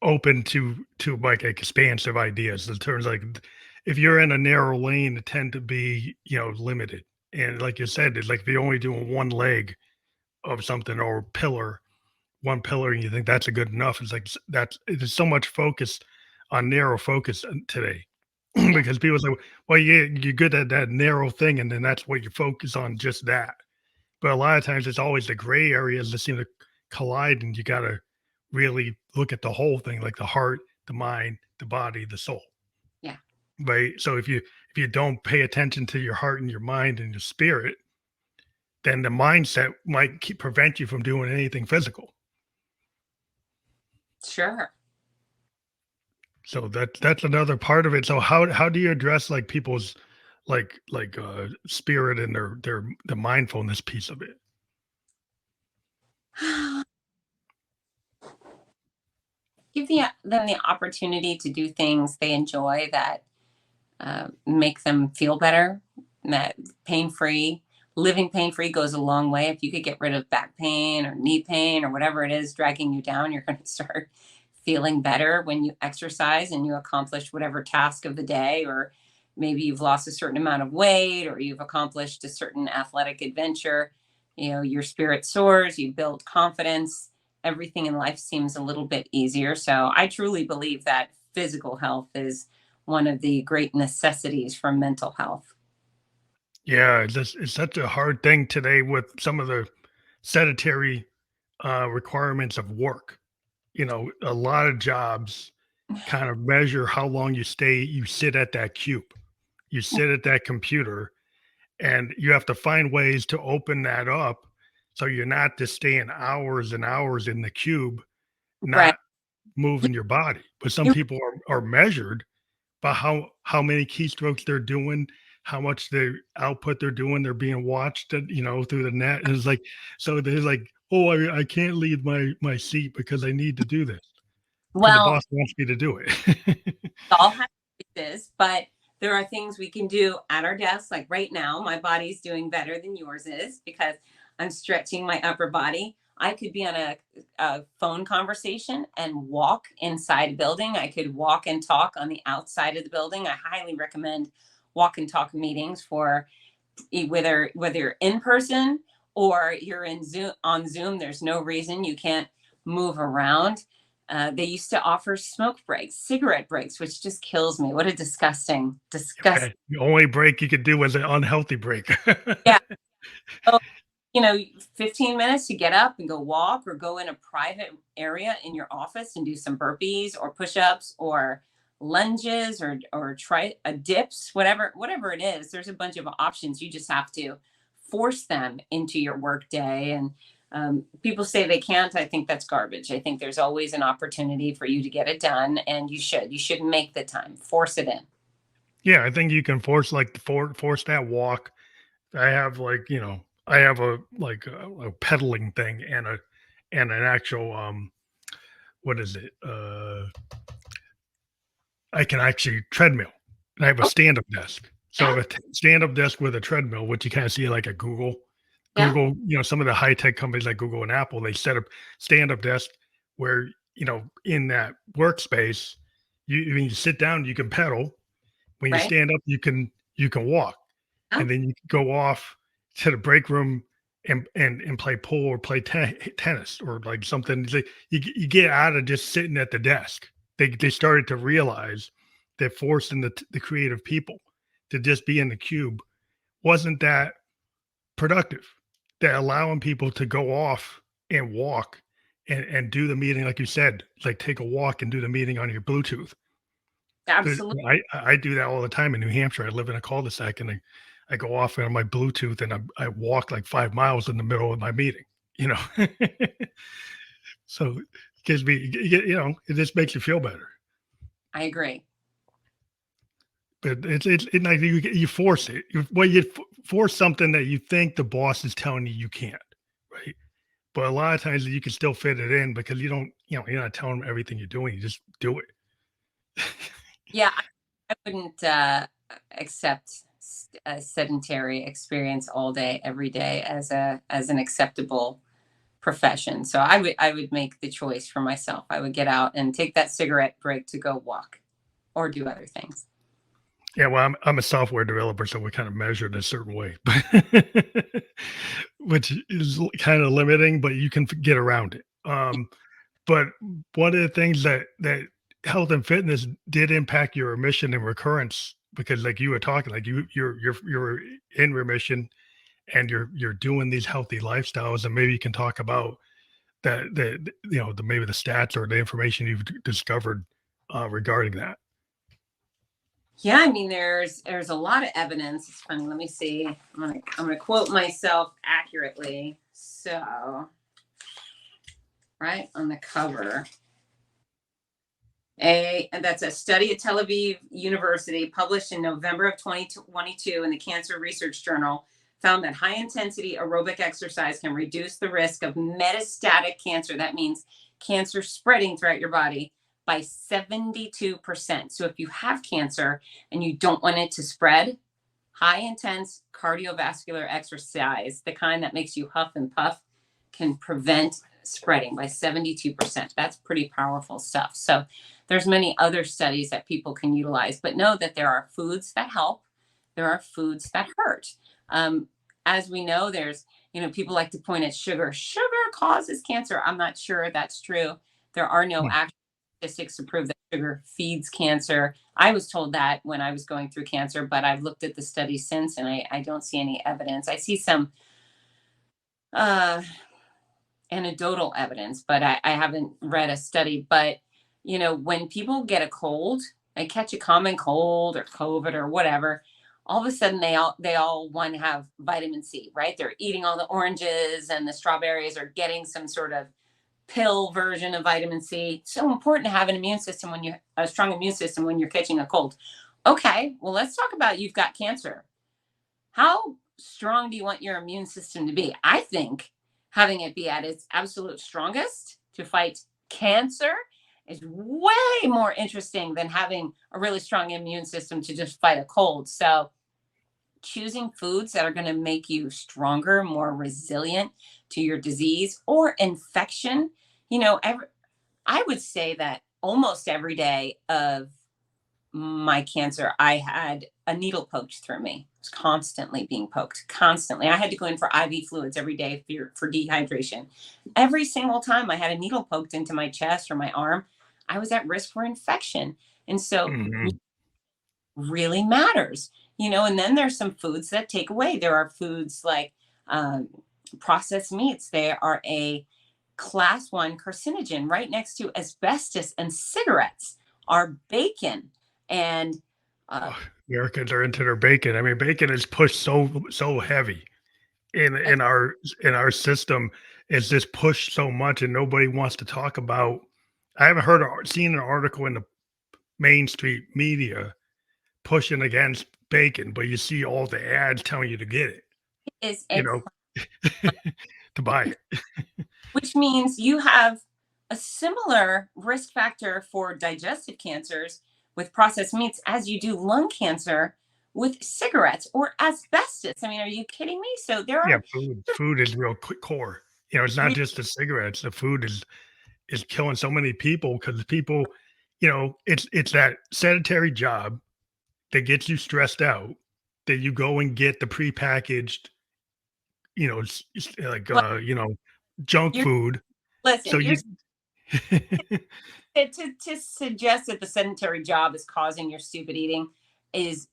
open to like expansive ideas. In terms like if you're in a narrow lane, it tend to be limited. And like you said, it's like if you're only doing one leg of something or pillar, one pillar, and you think that's a good enough, it's like there's so much focus on narrow focus today. Yeah. Because people say, well, you're good at that narrow thing, and then that's what you focus on, just that. But a lot of times it's always the gray areas that seem to collide, and you got to really look at the whole thing, like the heart, the mind, the body, the soul. Yeah. Right. So if you don't pay attention to your heart and your mind and your spirit, then the mindset might prevent you from doing anything physical. Sure. So that's another part of it. So how do you address like people's spirit and their the mindfulness piece of it? Give them the opportunity to do things they enjoy that make them feel better, that pain free. Living pain free goes a long way. If you could get rid of back pain or knee pain or whatever it is dragging you down, you're going to start feeling better when you exercise and you accomplish whatever task of the day, or maybe you've lost a certain amount of weight or you've accomplished a certain athletic adventure. You know, your spirit soars, you build confidence, everything in life seems a little bit easier. So I truly believe that physical health is one of the great necessities for mental health. Yeah, it's such a hard thing today with some of the sedentary requirements of work. You know, a lot of jobs kind of measure how long you sit at that cube, you sit at that computer, and you have to find ways to open that up so you're not just staying hours and hours in the cube, Right. not moving your body. But some You- people are measured by how many keystrokes they're doing, how much the output they're doing, they're being watched, through the net. And it's like, so there's like, oh, I can't leave my seat because I need to do this because the Well, boss wants me to do it. all have choices, but there are things we can do at our desk. Like right now, my body's doing better than yours is because I'm stretching my upper body. I could be on a phone conversation and walk inside a building. I could walk and talk on the outside of the building. I highly recommend walk and talk meetings for whether you're in person or you're in Zoom on Zoom. There's no reason you can't move around. They used to offer smoke breaks, cigarette breaks, which just kills me. What a disgusting. Okay. The only break you could do was an unhealthy break. Yeah. So, 15 minutes to get up and go walk or go in a private area in your office and do some burpees or push-ups or lunges or try a dips, whatever it is. There's a bunch of options. You just have to force them into your work day. And people say they can't. I think that's garbage. I think there's always an opportunity for you to get it done, and you should make the time, force it in. Yeah, I think you can force that walk. I have I have a pedaling thing and an actual what is it? I can actually treadmill. And I have a Oh, stand-up desk. So I yeah, have a stand-up desk with a treadmill, which you kind of see like a Google. yeah, Some of the high-tech companies like Google and Apple, they set up stand-up desk where, in that workspace, when you sit down, you can pedal. When you right. stand up, you can walk. Yeah, And then you can go off to the break room and play pool or play tennis or like something. It's like you get out of just sitting at the desk. They started to realize that forcing the creative people to just be in the cube wasn't that productive. That allowing people to go off and walk and do the meeting, like you said, like take a walk and do the meeting on your Bluetooth. But absolutely. I do that all the time in New Hampshire. I live in a cul-de-sac, and I go off on my Bluetooth, and I walk like 5 miles in the middle of my meeting, you know? So, it gives me it just makes you feel better. I agree. But it's like you force it. Force something that you think the boss is telling you can't, right? But a lot of times you can still fit it in because you don't, you're not telling them everything you're doing, you just do it. Yeah, I wouldn't accept a sedentary experience all day, every day as an acceptable profession. So I would make the choice for myself. I would get out and take that cigarette break to go walk or do other things. Yeah, well, I'm a software developer, so we kind of measure it a certain way, which is kind of limiting, but you can get around it. But one of the things that health and fitness did impact your remission and recurrence because, like you were talking, like you're in remission and you're doing these healthy lifestyles, and maybe you can talk about that maybe the stats or the information you've discovered regarding that. Yeah, I mean, there's a lot of evidence. It's funny. Let me see. I'm gonna quote myself accurately. So, right on the cover, and that's a study at Tel Aviv University published in November of 2022 in the Cancer Research Journal found that high intensity aerobic exercise can reduce the risk of metastatic cancer. That means cancer spreading throughout your body by 72%. So if you have cancer and you don't want it to spread, high intense cardiovascular exercise, the kind that makes you huff and puff, can prevent spreading by 72%. That's pretty powerful stuff. So there's many other studies that people can utilize, but know that there are foods that help. There are foods that hurt. As we know, there's, people like to point at sugar. Sugar causes cancer. I'm not sure that's true. There are no actual statistics to prove that sugar feeds cancer. I was told that when I was going through cancer, but I've looked at the study since and I don't see any evidence. I see some anecdotal evidence, but I haven't read a study. But, when people get a cold, they catch a common cold or COVID or whatever, all of a sudden they all want to have vitamin C, right? They're eating all the oranges and the strawberries or getting some sort of pill version of vitamin C. So important to have an immune system a strong immune system when you're catching a cold. Okay, well, let's talk about you've got cancer. How strong do you want your immune system to be? I think having it be at its absolute strongest to fight cancer is way more interesting than having a really strong immune system to just fight a cold. So choosing foods that are going to make you stronger, more resilient to your disease or infection. I would say that almost every day of my cancer, I had a needle poked through me. I was constantly being poked, constantly. I had to go in for IV fluids every day for dehydration. Every single time I had a needle poked into my chest or my arm, I was at risk for infection. And so really matters, and then there's some foods that take away. There are foods like processed meats. They are a class 1 carcinogen. Right next to asbestos and cigarettes are bacon and Americans are into their bacon. I mean, bacon is pushed so heavy in our system. It's just pushed so much, and nobody wants to talk about. I haven't seen an article in the mainstream media pushing against bacon, but you see all the ads telling you to get it. is to buy it. Which means you have a similar risk factor for digestive cancers with processed meats as you do lung cancer with cigarettes or asbestos. I mean, are you kidding me? So there are food is real core. It's not just the cigarettes. The food is killing so many people because people, it's that sedentary job that gets you stressed out that you go and get the prepackaged, like junk food. Listen, So you to suggest that the sedentary job is causing your stupid eating is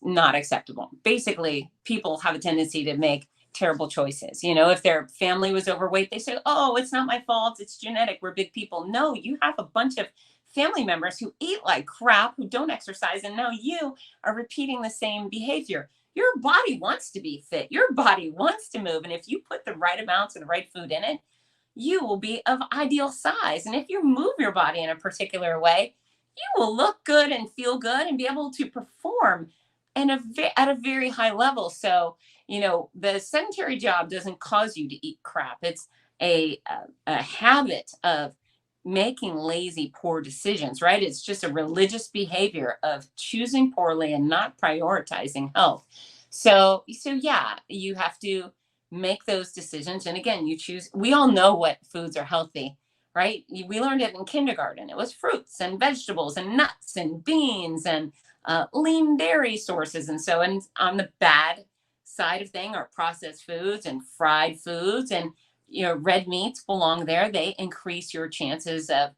not acceptable. Basically, people have a tendency to make terrible choices. If their family was overweight, they say, "Oh, it's not my fault. It's genetic. We're big people." No, you have a bunch of family members who eat like crap, who don't exercise, and now you are repeating the same behavior. Your body wants to be fit. Your body wants to move. And if you put the right amounts of the right food in it, you will be of ideal size. And if you move your body in a particular way, you will look good and feel good and be able to perform at a very high level. So, the sedentary job doesn't cause you to eat crap. It's a habit of making lazy, poor decisions, right? It's just a religious behavior of choosing poorly and not prioritizing health. So yeah, you have to make those decisions. And again, we all know what foods are healthy, right? We learned it in kindergarten. It was fruits and vegetables and nuts and beans and lean dairy sources. And on the bad side of thing are processed foods and fried foods, and red meats belong there. They increase your chances of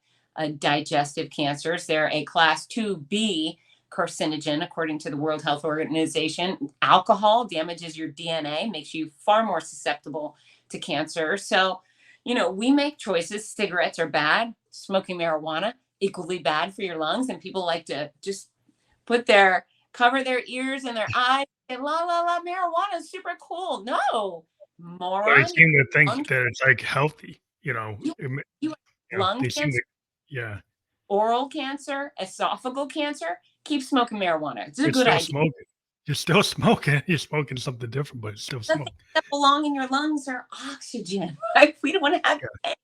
digestive cancers. They're a class 2B carcinogen, according to the World Health Organization. Alcohol damages your DNA, makes you far more susceptible to cancer. So, we make choices. Cigarettes are bad. Smoking marijuana, equally bad for your lungs. And people like to just put their cover their ears and their eyes and la la la, marijuana is super cool. No, They moron. seem to Lung, think that it's, like, healthy, you know? you, you have You know, lung they seem cancer, to yeah. oral cancer, esophageal cancer. Keep smoking marijuana. It's a It's good still idea. smoking. You're still smoking. You're smoking something different, but it's still The smoke. things that belong in your lungs are oxygen, right? We don't want to have Yeah. anything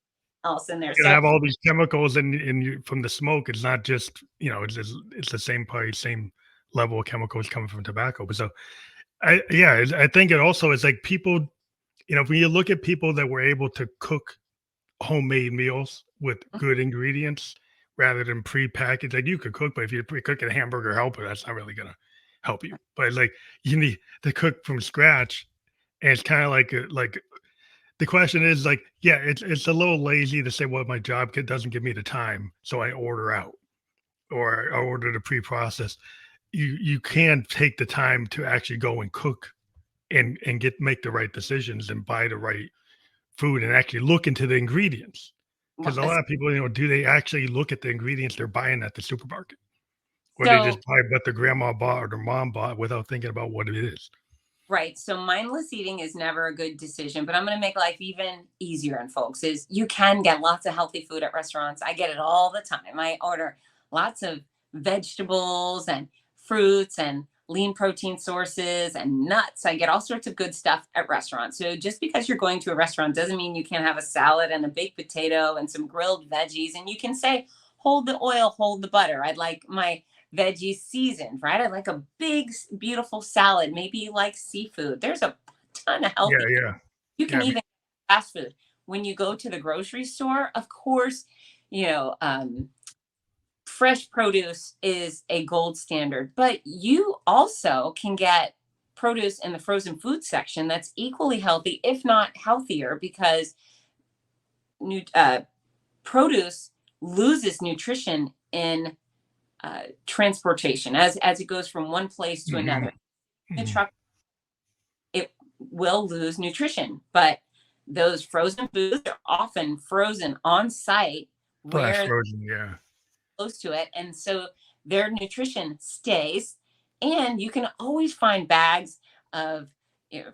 else in there. You can So have all these chemicals in you from the smoke. It's not just, you know, it's the same probably same level of chemicals coming from tobacco. But so I think it also is like people, you know, when you look at people that were able to cook homemade meals with good ingredients rather than pre-packaged. Like you could cook, but if you're pre-cooking a hamburger helper, that's not really gonna help you. But it's like you need to cook from scratch, and it's kind of like the question is like, yeah, it's a little lazy to say, well, my job doesn't give me the time, so I order out or I order the pre-processed. You can take the time to actually go and cook and make the right decisions and buy the right food and actually look into the ingredients. Because a lot of people, you know, do they actually look at the ingredients they're buying at the supermarket? Or they just so buy what their grandma bought or their mom bought without thinking about what it is. right. So mindless eating is never a good decision, but I'm going to make life even easier on folks is you can get lots of healthy food at restaurants. I get it all the time. I order lots of vegetables and fruits and lean protein sources and nuts. I get all sorts of good stuff at restaurants. So just because you're going to a restaurant doesn't mean you can't have a salad and a baked potato and some grilled veggies. And you can say, hold the oil, hold the butter. I'd like my veggies seasoned, right? I like a big, beautiful salad. Maybe you like seafood. There's a ton of Yeah, healthy food. yeah. You Yeah, can even fast food. When you go to the grocery store, of course, you know, fresh produce is a gold standard, but you also can get produce in the frozen food section that's equally healthy, if not healthier, because uh, produce loses nutrition in transportation as it goes from one place to mhm, another. The mhm. truck, it will lose nutrition, but those frozen foods are often frozen on site Flash where frozen, yeah. close to it, and so their nutrition stays. And you can always find bags of, you know,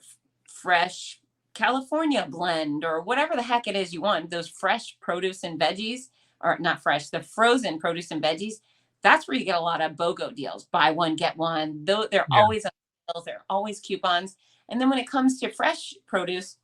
fresh California blend or whatever the heck it is you want. Those fresh produce and veggies, or not fresh, the frozen produce and veggies. That's where you get a lot of BOGO deals. Buy one, get one. Though they're Yeah. always on sales, they're always coupons. And then when it comes to fresh produce,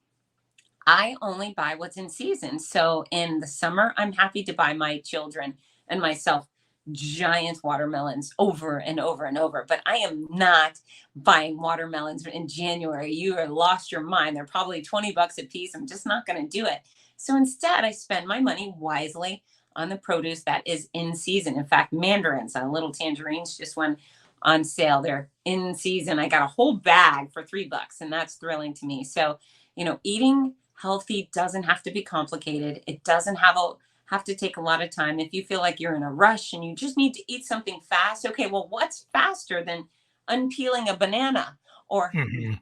I only buy what's in season. So in the summer, I'm happy to buy my children and myself giant watermelons over and over and over. But I am not buying watermelons in January. You are lost your mind. They're probably 20 bucks a piece. I'm just not going to do it. So instead, I spend my money wisely on the produce that is in season. In fact, mandarins and little tangerines just went on sale. They're in season. I got a whole bag for $3, and that's thrilling to me. So, you know, eating healthy doesn't have to be complicated. It doesn't have to take a lot of time. If you feel like you're in a rush and you just need to eat something fast, okay, well, what's faster than unpeeling a banana or Mhm. an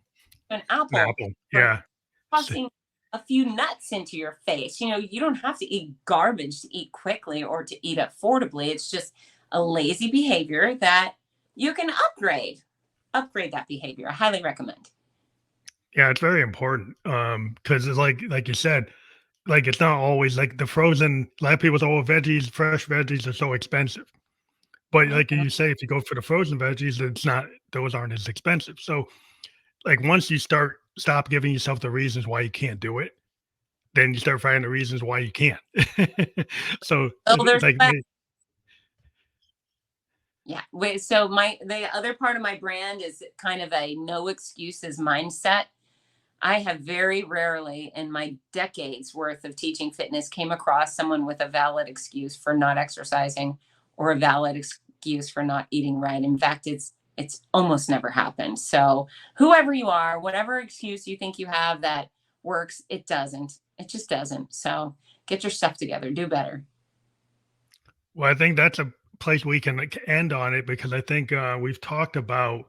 An apple apple, or yeah. S tossing a few nuts into your face? You know, you don't have to eat garbage to eat quickly or to eat affordably. It's just a lazy behavior that you can upgrade that behavior. I highly recommend. Yeah, it's very important, because it's like you said, like, it's not always like the frozen a lot of people say, "Oh, veggies, fresh veggies are so expensive." But like Mhm. you say, if you go for the frozen veggies, it's not those aren't as expensive. So, like, once you stop giving yourself the reasons why you can't do it, then you start finding the reasons why you can't. So, Oh, there's like, yeah. Wait, so the other part of my brand is kind of a no excuses mindset. I have very rarely in my decades worth of teaching fitness came across someone with a valid excuse for not exercising or a valid excuse for not eating right. In fact, it's almost never happened. So, whoever you are, whatever excuse you think you have that works, it doesn't. It just doesn't. So, get your stuff together, do better. well, I think that's a place we can like, end on it because I think we've talked about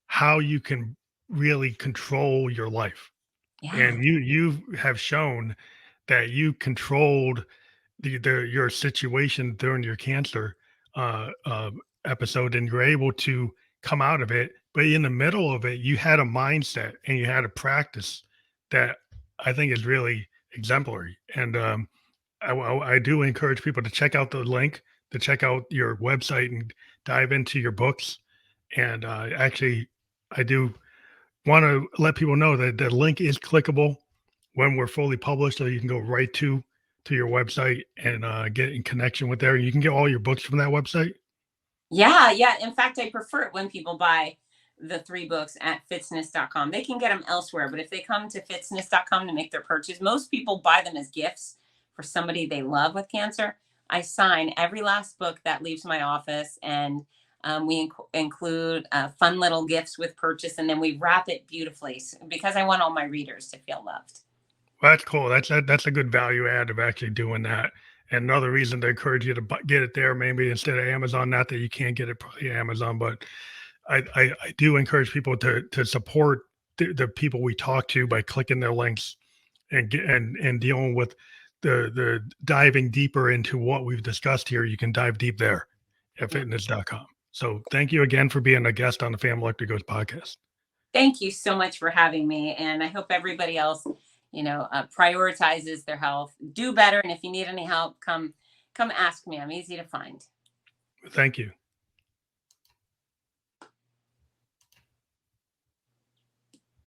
how you can really control your life, Yeah. and you have shown that you controlled your situation during your cancer uh, uh, episode, and you're able to come out of it, but in the middle of it, you had a mindset and you had a practice that I think is really exemplary. And I do encourage people to check out the link, to check out your website and dive into your books. And actually, I do want to let people know that the link is clickable when we're fully published, so you can go right to your website and get in connection with there. You can get all your books from that website. Yeah, yeah. In fact, I prefer it when people buy the 3 books at fitzness.com. They can get them elsewhere, but if they come to fitzness.com to make their purchase, most people buy them as gifts for somebody they love with cancer. I sign every last book that leaves my office, and we include fun little gifts with purchase, and then we wrap it beautifully because I want all my readers to feel loved. Well, that's cool. That's a good value add of actually doing that. And another reason to encourage you to get it there, maybe instead of Amazon. Not that you can't get it probably Amazon, but I do encourage people to support the people we talk to by clicking their links and dealing with the diving deeper into what we've discussed here. You can dive deep there at fitness.com. So thank you again for being a guest on the Family Electric Goes podcast. Thank you so much for having me. And I hope everybody else, prioritizes their health, do better. And if you need any help, come ask me. I'm easy to find. Thank you.